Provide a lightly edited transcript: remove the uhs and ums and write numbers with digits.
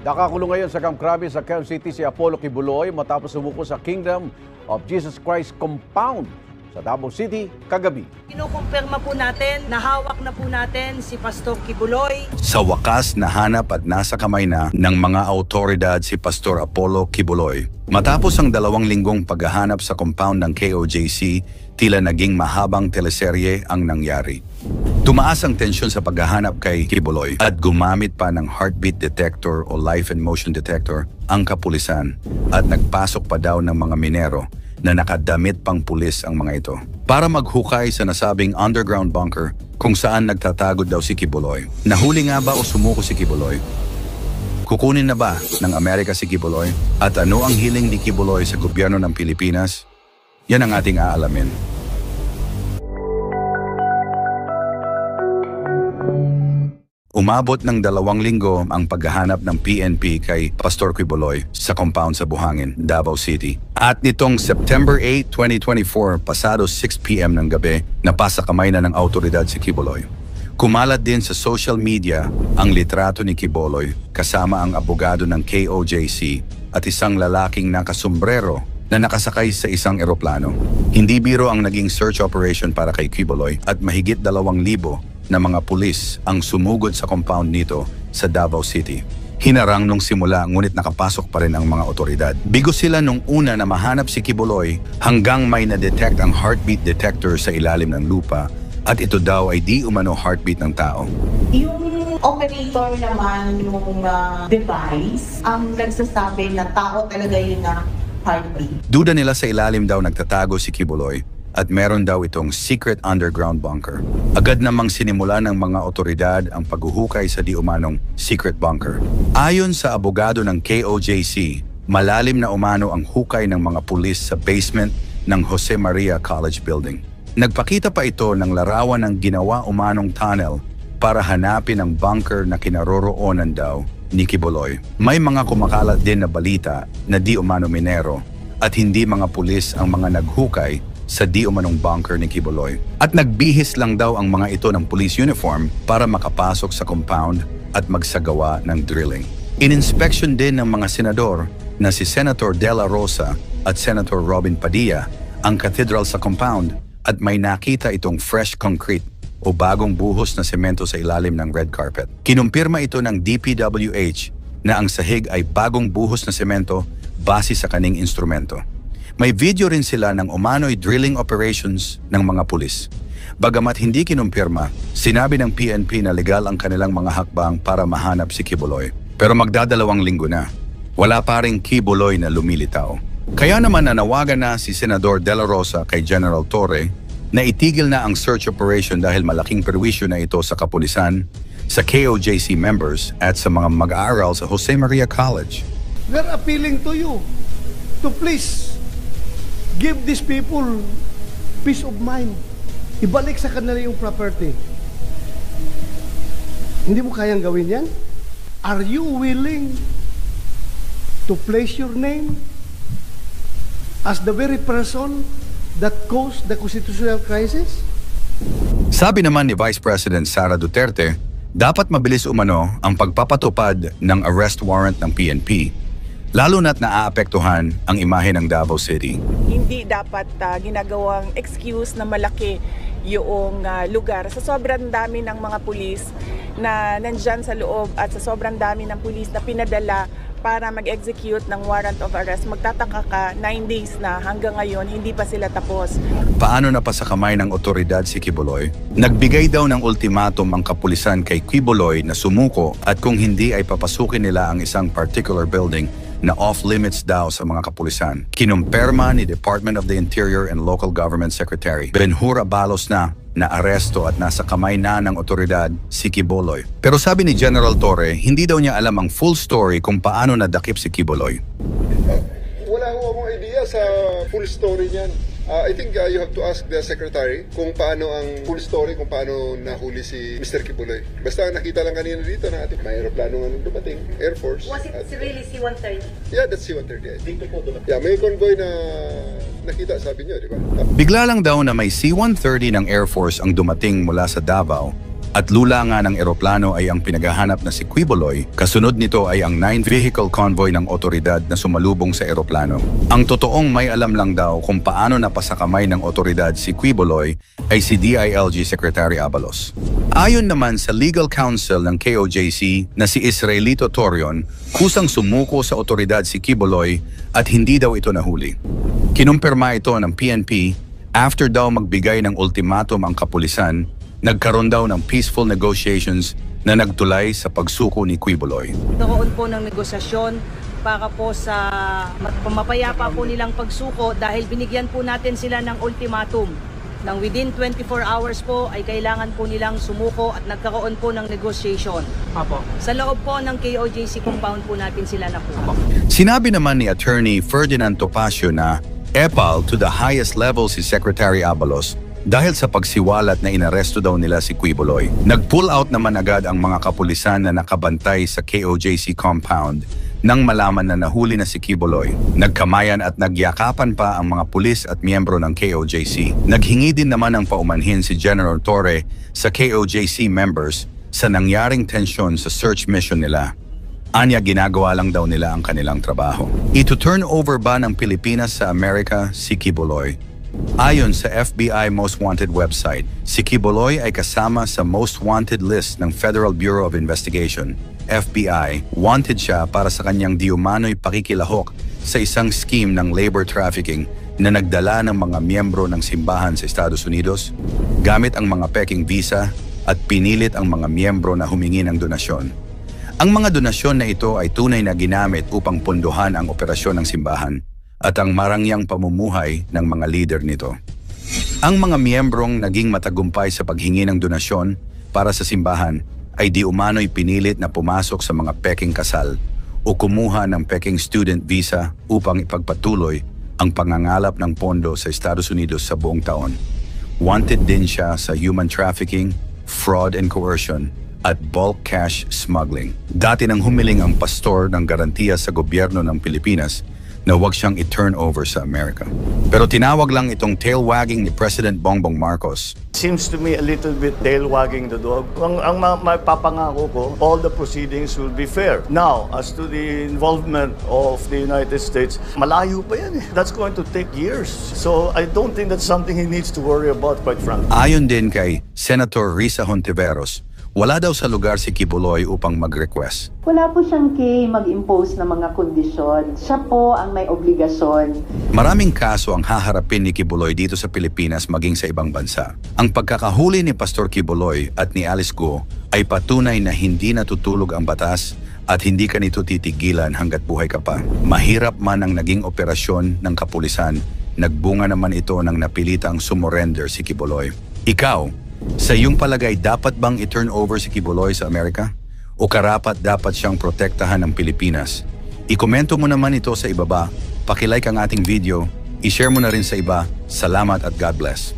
Nakakulong ngayon sa Camp Crame sa Quezon City si Apollo Kibuloy matapos sumuko sa Kingdom of Jesus Christ compound sa Davao City kagabi. Kinukumpirma po natin, nahawak na po natin si Pastor Kibuloy. Sa wakas, nahanap at nasa kamay na ng mga autoridad si Pastor Apollo Kibuloy. Matapos ang 2 linggong paghahanap sa compound ng KOJC, tila naging mahabang teleserye ang nangyari. Tumaas ang tensyon sa paghahanap kay Kibuloy at gumamit pa ng heartbeat detector o life and motion detector ang kapulisan at nagpasok pa daw ng mga minero na nakadamit pang pulis ang mga ito para maghukay sa nasabing underground bunker kung saan nagtatagod daw si Kibuloy. Nahuli nga ba o sumuko si Kibuloy? Kukunin na ba ng Amerika si Kibuloy? At ano ang hiling ni Kibuloy sa gobyerno ng Pilipinas? Yan ang ating aalamin. Umabot ng 2 linggo ang paghahanap ng PNP kay Pastor Kibuloy sa compound sa Buhangin, Davao City. At nitong September 8, 2024, pasado 6 p.m. ng gabi, napasa kamay na ng autoridad si Kibuloy. Kumalat din sa social media ang litrato ni Kibuloy kasama ang abogado ng KOJC at isang lalaking nakasombrero na nakasakay sa isang eroplano. Hindi biro ang naging search operation para kay Kibuloy at mahigit 2,000 na mga pulis ang sumugod sa compound nito sa Davao City. Hinarang nung simula ngunit nakapasok pa rin ang mga otoridad. Bigo sila nung una na mahanap si Kibuloy hanggang may na-detect ang heartbeat detector sa ilalim ng lupa at ito daw ay di umano heartbeat ng tao. Yung operator naman ng device ang nagsasabi na tao talaga yun na heartbeat. Duda nila sa ilalim daw nagtatago si Kibuloy at meron daw itong secret underground bunker. Agad namang sinimula ng mga otoridad ang paghuhukay sa di umanong secret bunker. Ayon sa abogado ng KOJC, malalim na umano ang hukay ng mga pulis sa basement ng Jose Maria College Building. Nagpakita pa ito ng larawan ng ginawa umanong tunnel para hanapin ang bunker na kinaroroonan daw ni Kibuloy. May mga kumakalat din na balita na di umano minero at hindi mga pulis ang mga naghukay sa di umanong bunker ni Kibuloy. At nagbihis lang daw ang mga ito ng police uniform para makapasok sa compound at magsagawa ng drilling. In-inspection din ng mga senador na si Senator De La Rosa at Senator Robin Padilla ang cathedral sa compound at may nakita itong fresh concrete o bagong buhos na semento sa ilalim ng red carpet. Kinumpirma ito ng DPWH na ang sahig ay bagong buhos na semento base sa kaning instrumento. May video rin sila ng umano'y drilling operations ng mga pulis. Bagamat hindi kinumpirma, sinabi ng PNP na legal ang kanilang mga hakbang para mahanap si Kibuloy. Pero magdadalawang linggo na, wala pa ring Kibuloy na lumilitaw. Kaya naman nanawagan na si Senador De La Rosa kay General Torre na itigil na ang search operation dahil malaking perwisyo na ito sa kapulisan, sa KOJC members at sa mga mag-aaral sa Jose Maria College. We're appealing to you to please give these people peace of mind. Ibalik sa kanila yung property. Hindi mo kayang gawin yan? Are you willing to place your name as the very person that caused the constitutional crisis? Sabi naman ni Vice President Sara Duterte, dapat mabilis umano ang pagpapatupad ng arrest warrant ng PNP, lalo na't naaapektuhan ang imahe ng Davao City. Hindi dapat ginagawang excuse na malaki yung lugar. Sa sobrang dami ng mga pulis na nandyan sa loob at sa sobrang dami ng pulis na pinadala para mag-execute ng warrant of arrest, magtataka ka 9 days na hanggang ngayon hindi pa sila tapos. Paano na pa sa kamay ng otoridad si Kibuloy? Nagbigay daw ng ultimatum ang kapulisan kay Kibuloy na sumuko at kung hindi ay papasukin nila ang isang particular building na off-limits daw sa mga kapulisan. Kinumpirma ni Department of the Interior and Local Government Secretary Benhur Abalos na aresto at nasa kamay na ng otoridad si Kibuloy. Pero sabi ni General Torre, hindi daw niya alam ang full story kung paano nadakip si Kibuloy. Wala akong idea sa full story niyan. I think you have to ask the secretary kung paano ang full story, kung paano nahuli si Mr. Kibuloy. Basta nakita lang kanina dito na ating may aeroplano nga nung dumating, Air Force. Was it really C-130? Yeah, that's C-130. Dito po dumating. Yeah, may convoy na nakita, sabi niyo, di ba? Bigla lang daw na may C-130 ng Air Force ang dumating mula sa Davao At lula nga ng eroplano ay ang pinaghahanap na si Quiboloy, kasunod nito ay ang 9-vehicle convoy ng otoridad na sumalubong sa eroplano. Ang totoong may alam lang daw kung paano napasakamay ng otoridad si Quiboloy ay si DILG Secretary Abalos. Ayon naman sa legal counsel ng KOJC na si Israelito Torion, kusang sumuko sa otoridad si Quiboloy at hindi daw ito nahuli. Kinumpirma ito ng PNP after daw magbigay ng ultimatum ang kapulisan. Nagkaroon daw ng peaceful negotiations na nagtulay sa pagsuko ni Quiboloy. Nagkaroon po ng negosasyon para po sa mapayapa po nilang pagsuko dahil binigyan po natin sila ng ultimatum. Nang within 24 hours po ay kailangan po nilang sumuko at nagkaroon po ng negotiation. Apo. Sa loob po ng KOJC compound po natin sila nakuha. Sinabi naman ni Attorney Ferdinand Topacio na epal to the highest level si Secretary Abalos dahil sa pagsiwalat na inaresto daw nila si Quiboloy. Nag-pull out naman agad ang mga kapulisan na nakabantay sa KOJC compound nang malaman na nahuli na si Quiboloy. Nagkamayan at nagyakapan pa ang mga pulis at miyembro ng KOJC. Naghingi din naman ng paumanhin si General Torre sa KOJC members sa nangyaring tensyon sa search mission nila. Anya, ginagawa lang daw nila ang kanilang trabaho. Ito-turn over ba ng Pilipinas sa Amerika si Quiboloy? Ayon sa FBI Most Wanted website, si Quiboloy ay kasama sa Most Wanted list ng Federal Bureau of Investigation, FBI. Wanted siya para sa kanyang diumano'y pakikilahok sa isang scheme ng labor trafficking na nagdala ng mga miyembro ng simbahan sa Estados Unidos gamit ang mga peking visa at pinilit ang mga miyembro na humingi ng donasyon. Ang mga donasyon na ito ay tunay na ginamit upang punduhan ang operasyon ng simbahan at ang marangyang pamumuhay ng mga leader nito. Ang mga miyembrong naging matagumpay sa paghingi ng donasyon para sa simbahan ay di umano'y pinilit na pumasok sa mga peking kasal o kumuha ng peking student visa upang ipagpatuloy ang pangangalap ng pondo sa Estados Unidos sa buong taon. Wanted din siya sa human trafficking, fraud and coercion, at bulk cash smuggling. Dati nang humiling ang pastor ng garantiya sa gobyerno ng Pilipinas na huwag siyang i-turn over sa Amerika. Pero tinawag lang itong tail-wagging ni President Bongbong Marcos. Seems to me a little bit tail-wagging the dog. Ang mapapangako ko, all the proceedings will be fair. Now, as to the involvement of the United States, malayo pa yan eh. That's going to take years. So I don't think that's something he needs to worry about, quite frankly. Ayon din kay Senator Risa Hontiveros, wala daw sa lugar si Quiboloy upang mag-request. Wala po siyang mag-impose ng mga kondisyon. Siya po ang may obligasyon. Maraming kaso ang haharapin ni Quiboloy dito sa Pilipinas maging sa ibang bansa. Ang pagkakahuli ni Pastor Quiboloy at ni Alice Go ay patunay na hindi natutulog ang batas at hindi ka nito titigilan hanggat buhay ka pa. Mahirap man ang naging operasyon ng kapulisan, nagbunga naman ito ng napilitang sumurrender si Quiboloy. Ikaw, sa iyong palagay, dapat bang i-turn over si Quiboloy sa Amerika? O karapat dapat siyang protektahan ng Pilipinas? I-komento mo naman ito sa ibaba, pakilike ang ating video, i-share mo na rin sa iba. Salamat at God bless.